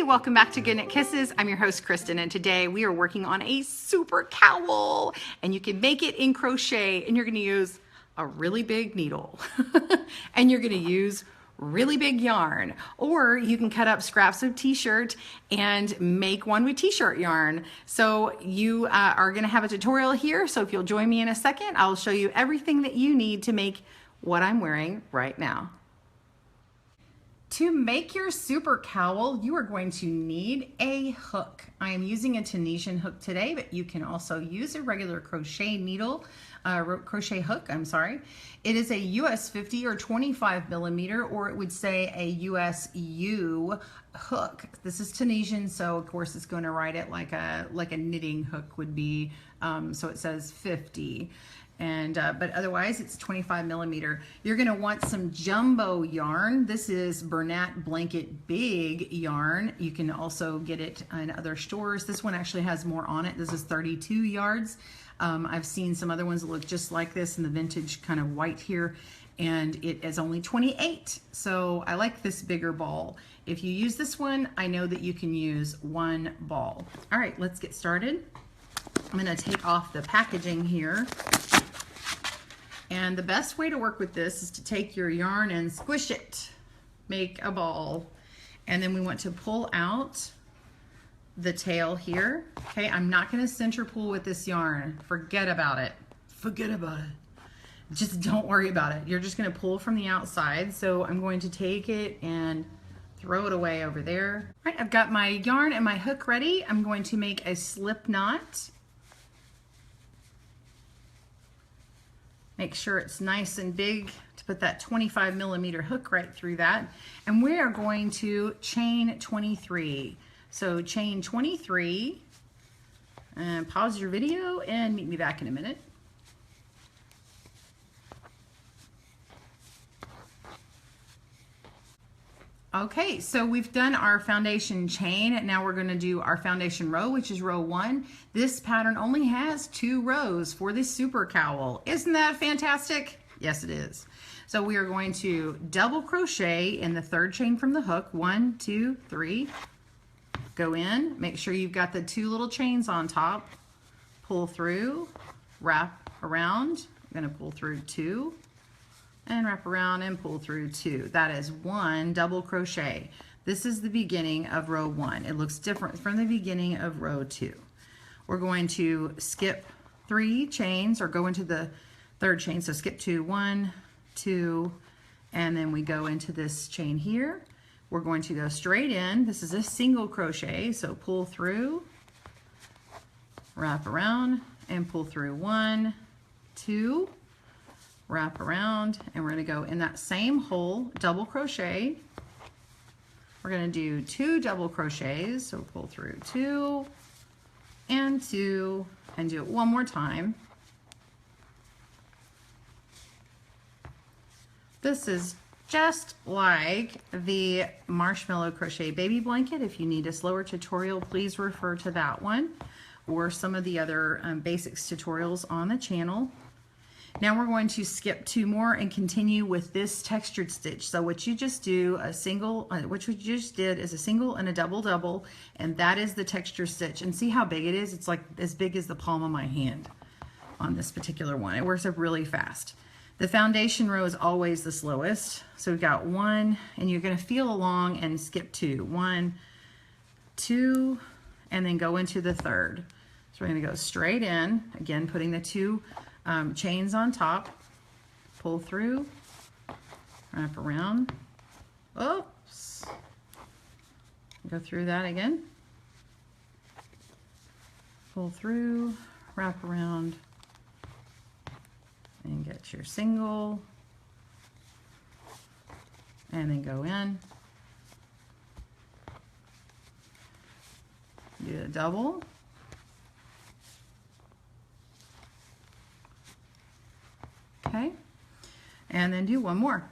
Hey, welcome back to GoodKnitKisses. I'm your host, Kristen, and today we are working on a super cowl, and you can make it in crochet, and you're gonna use a really big needle, and you're gonna use really big yarn, or you can cut up scraps of t-shirt and make one with t-shirt yarn. So you are gonna have a tutorial here, so if you'll join me in a second, I'll show you everything that you need to make what I'm wearing right now. To make your super cowl, you are going to need a hook. I am using a Tunisian hook today, but you can also use a regular crochet needle, crochet hook, I'm sorry. It is a US 50 or 25 millimeter, or it would say a US U hook. This is Tunisian, so of course it's going to write it like a knitting hook would be, so it says 50. But otherwise it's 25 millimeter. You're gonna want some jumbo yarn. This is Brent Blanket Big yarn. You can also get it in other stores. This one actually has more on it. This is 32 yards. I've seen some other ones that look just like this in the vintage kind of white here, and it is only 28. So I like this bigger ball. If you use this one, I know that you can use one ball. All right, let's get started. I'm gonna take off the packaging here. And the best way to work with this is to take your yarn and squish it, make a ball. And then we want to pull out the tail here. Okay, I'm not gonna center pull with this yarn. Forget about it. Forget about it. Just don't worry about it. You're just gonna pull from the outside. So I'm going to take it and throw it away over there. All right, I've got my yarn and my hook ready. I'm going to make a slip knot. Make sure it's nice and big to put that 25 millimeter hook right through that. And we are going to chain 23. So chain 23, and pause your video and meet me back in a minute. Okay, so we've done our foundation chain. Now we're going to do our foundation row, which is row 1. This pattern only has 2 rows for this super cowl. Isn't that fantastic? Yes, it is. So we are going to double crochet in the 3rd chain from the hook. 1, 2, 3. Go in. Make sure you've got the 2 little chains on top. Pull through, wrap around. I'm going to pull through 2. And wrap around and pull through 2. That is 1 double crochet. This is the beginning of row 1. It looks different from the beginning of row 2. We're going to skip 3 chains or go into the 3rd chain. So skip 2, 1, 2, and then we go into this chain here. We're going to go straight in. This is a single crochet, so pull through, wrap around, and pull through 1, 2, wrap around, and we're going to go in that same hole, double crochet. We're going to do 2 double crochets, so pull through 2 and 2, and do it one more time. This is just like the Marshmallow Crochet Baby Blanket. If you need a slower tutorial, please refer to that one or some of the other basics tutorials on the channel. Now we're going to skip 2 more and continue with this textured stitch. So what you just do, what you just did is a single and a double double, and that is the texture stitch. And see how big it is? It's like as big as the palm of my hand on this particular one. It works up really fast. The foundation row is always the slowest. So we've got 1, and you're going to feel along and skip 2. 1, 2, and then go into the 3rd. So we're going to go straight in, again putting the 2 chains on top, pull through, wrap around, oops, go through that again, pull through, wrap around, and get your single, and then go in, do a double, okay, and then do one more.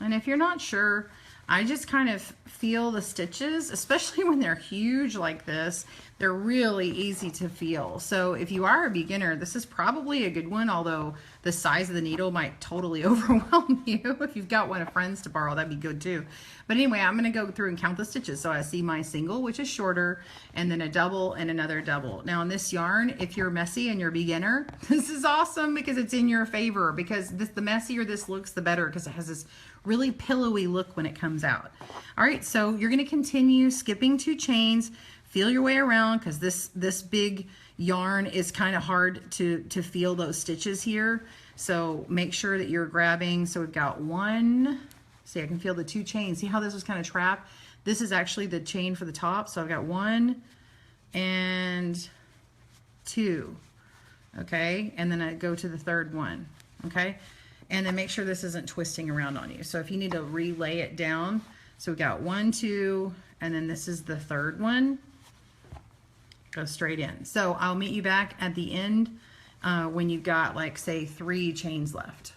And if you're not sure, I just kind of feel the stitches, especially when they're huge like this. They're really easy to feel. So if you are a beginner, this is probably a good one, although the size of the needle might totally overwhelm you. If you've got one of friends to borrow, that'd be good too. But anyway, I'm going to go through and count the stitches. So I see my single, which is shorter, and then a double and another double. Now in this yarn, if you're messy and you're a beginner, this is awesome because it's in your favor, because the messier this looks, the better, because it has this really pillowy look when it comes out. All right, so you're going to continue skipping 2 chains. Feel your way around, because this big yarn is kind of hard to feel those stitches here. So make sure that you're grabbing. So we've got 1. See, I can feel the 2 chains. See how this was kind of trapped? This is actually the chain for the top. So I've got 1 and 2. Okay, and then I go to the 3rd one. Okay, and then make sure this isn't twisting around on you. So if you need to relay it down, so we got 1, 2, and then this is the 3rd one. Go straight in. So I'll meet you back at the end when you've got, like, say 3 chains left.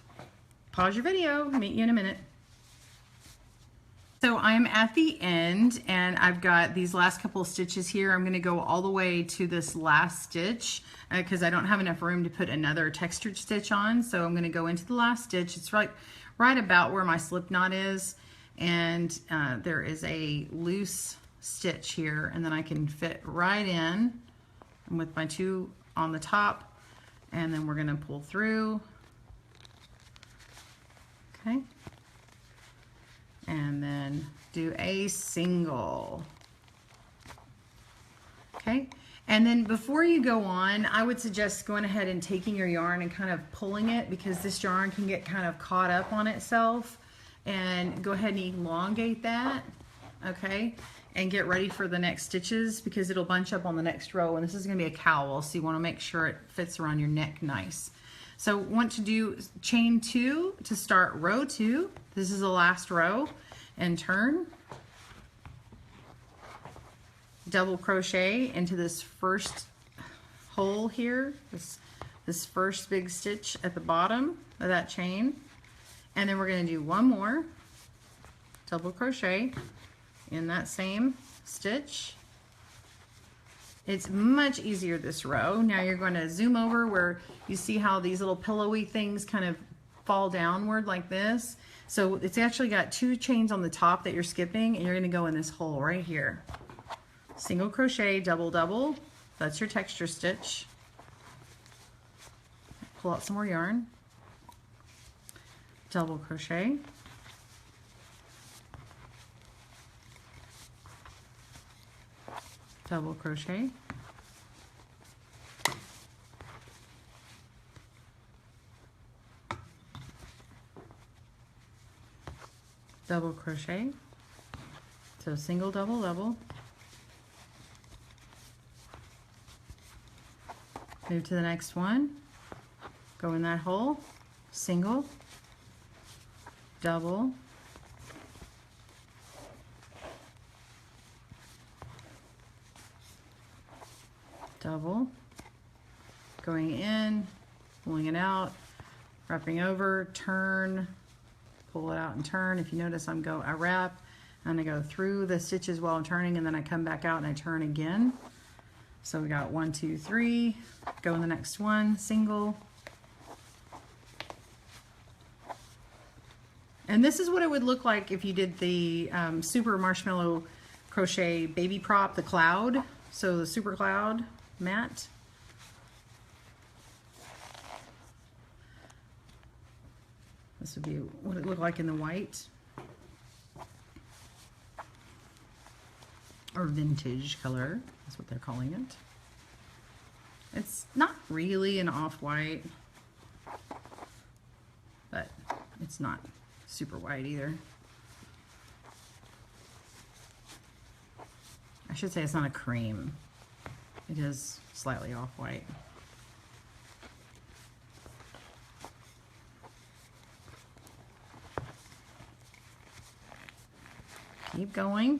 Pause your video, meet you in a minute. So I'm at the end, and I've got these last couple of stitches here. I'm going to go all the way to this last stitch because I don't have enough room to put another textured stitch on. So I'm going to go into the last stitch. It's right about where my slip knot is, and there is a loose stitch here, and then I can fit right in with my 2 on the top, and then we're going to pull through. Okay, and then do a single. Okay, and then before you go on, I would suggest going ahead and taking your yarn and kind of pulling it, because this yarn can get kind of caught up on itself, and go ahead and elongate that. Okay, and get ready for the next stitches, because it'll bunch up on the next row, and this is going to be a cowl, so you want to make sure it fits around your neck nice. So want to do chain 2 to start row 2. This is the last row, and turn, double crochet into this first hole here, this first big stitch at the bottom of that chain, and then we're going to do 1 more double crochet in that same stitch. It's much easier this row. Now you're going to zoom over where you see how these little pillowy things kind of fall downward like this. So it's actually got 2 chains on the top that you're skipping, and you're going to go in this hole right here. Single crochet, double double. That's your texture stitch. Pull out some more yarn. Double crochet. Double crochet, double crochet, so single, double, double, move to the next one, go in that hole, single, double, double, going in, pulling it out, wrapping over, turn, pull it out and turn. If you notice, I wrap and I go through the stitches while I'm turning, and then I come back out and I turn again. So we got 1, 2, 3, go in the next one, single. And this is what it would look like if you did the Super Marshmallow Crochet Baby Prop, the cloud. So the Super Cloud mat. This would be what it looked like in the white or vintage color. That's what they're calling it. It's not really an off-white, but it's not super white either. I should say it's not a cream. It is slightly off-white. Keep going.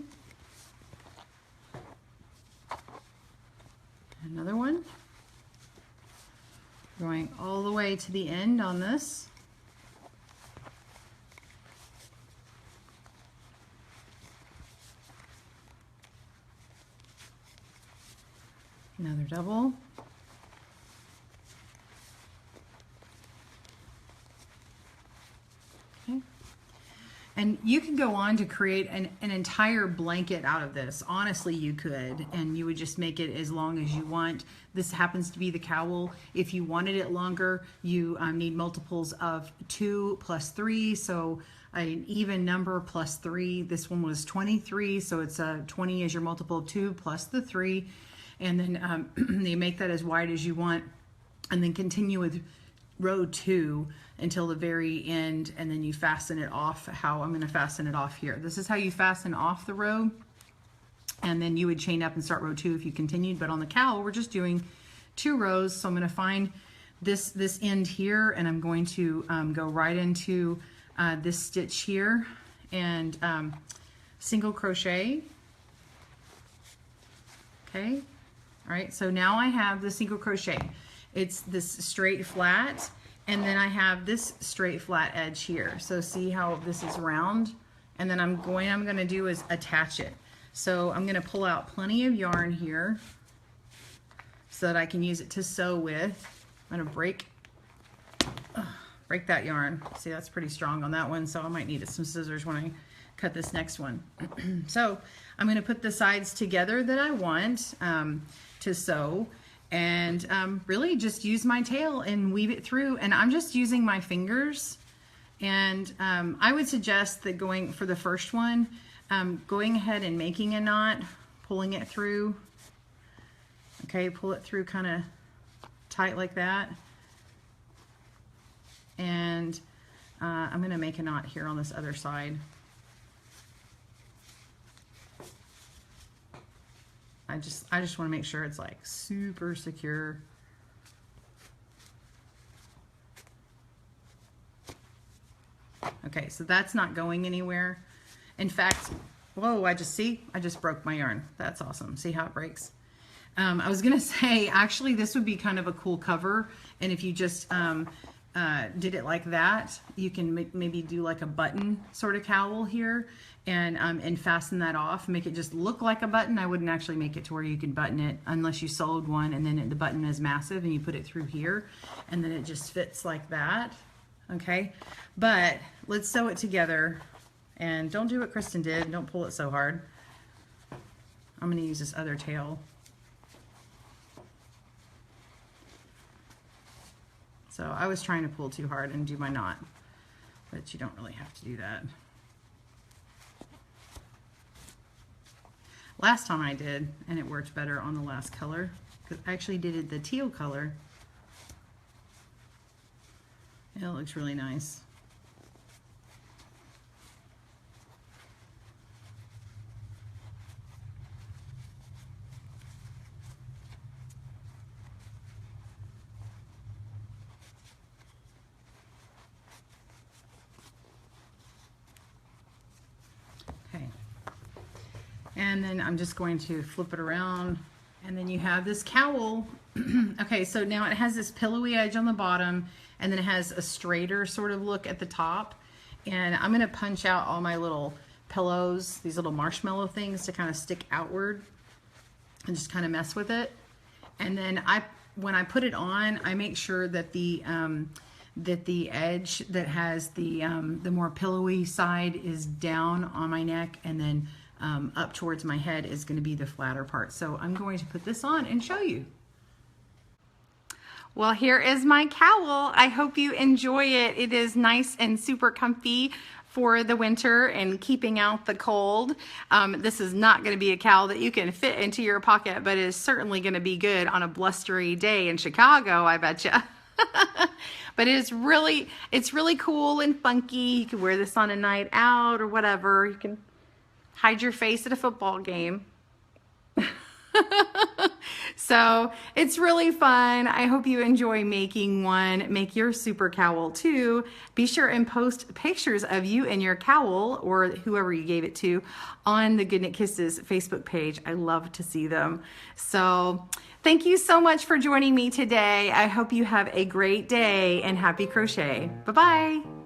Another one. Going all the way to the end on this. Another double. Okay. And you could go on to create an entire blanket out of this. Honestly, you could, and you would just make it as long as you want. This happens to be the cowl. If you wanted it longer, you need multiples of 2 plus 3, so an even number plus 3. This one was 23, so it's 20 is your multiple of 2 plus the 3. And then you make that as wide as you want, and then continue with row 2 until the very end, and then you fasten it off. How I'm going to fasten it off here. This is how you fasten off the row, and then you would chain up and start row 2 if you continued. But on the cowl, we're just doing 2 rows, so I'm going to find this end here, and I'm going to go right into this stitch here and single crochet. Okay. All right, so now I have the single crochet. It's this straight flat, and then I have this straight flat edge here. So see how this is round? And then I'm gonna do is attach it. So I'm gonna pull out plenty of yarn here so that I can use it to sew with. I'm gonna break that yarn. See, that's pretty strong on that one, so I might need some scissors when I cut this next one. So I'm gonna put the sides together that I want to sew, and really just use my tail and weave it through. And I'm just using my fingers, and I would suggest that going for the first one, going ahead and making a knot, pulling it through. Okay, pull it through kind of tight like that, and I'm gonna make a knot here on this other side. I just want to make sure it's like super secure. Okay, so that's not going anywhere. In fact, whoa, I just broke my yarn. That's awesome. See how it breaks? I was gonna say, actually, this would be kind of a cool cover, and if you just did it like that, you can maybe do like a button sort of cowl here, and fasten that off, make it just look like a button. I wouldn't actually make it to where you can button it unless you sewed one, and then the button is massive and you put it through here, and then it just fits like that. Okay, but let's sew it together, and don't do what Kristen did. Don't pull it so hard. I'm going to use this other tail. So I was trying to pull too hard and do my knot, but you don't really have to do that. Last time I did, and it worked better on the last color, because I actually did the teal color. It looks really nice. And then I'm just going to flip it around, and then you have this cowl. Okay, so now it has this pillowy edge on the bottom, and then it has a straighter sort of look at the top. And I'm gonna punch out all my little pillows, these little marshmallow things, to kind of stick outward and just kind of mess with it. And then when I put it on, I make sure that the edge that has the more pillowy side is down on my neck, and then up towards my head is going to be the flatter part. So I'm going to put this on and show you. Well, here is my cowl. I hope you enjoy it. It is nice and super comfy for the winter and keeping out the cold. This is not going to be a cowl that you can fit into your pocket, but it is certainly going to be good on a blustery day in Chicago, I betcha. But it's really cool and funky. You can wear this on a night out or whatever. You can hide your face at a football game. So it's really fun. I hope you enjoy making one. Make your super cowl too. Be sure and post pictures of you and your cowl, or whoever you gave it to, on the GoodKnitKisses Facebook page. I love to see them. So thank you so much for joining me today. I hope you have a great day, and happy crochet. Bye-bye.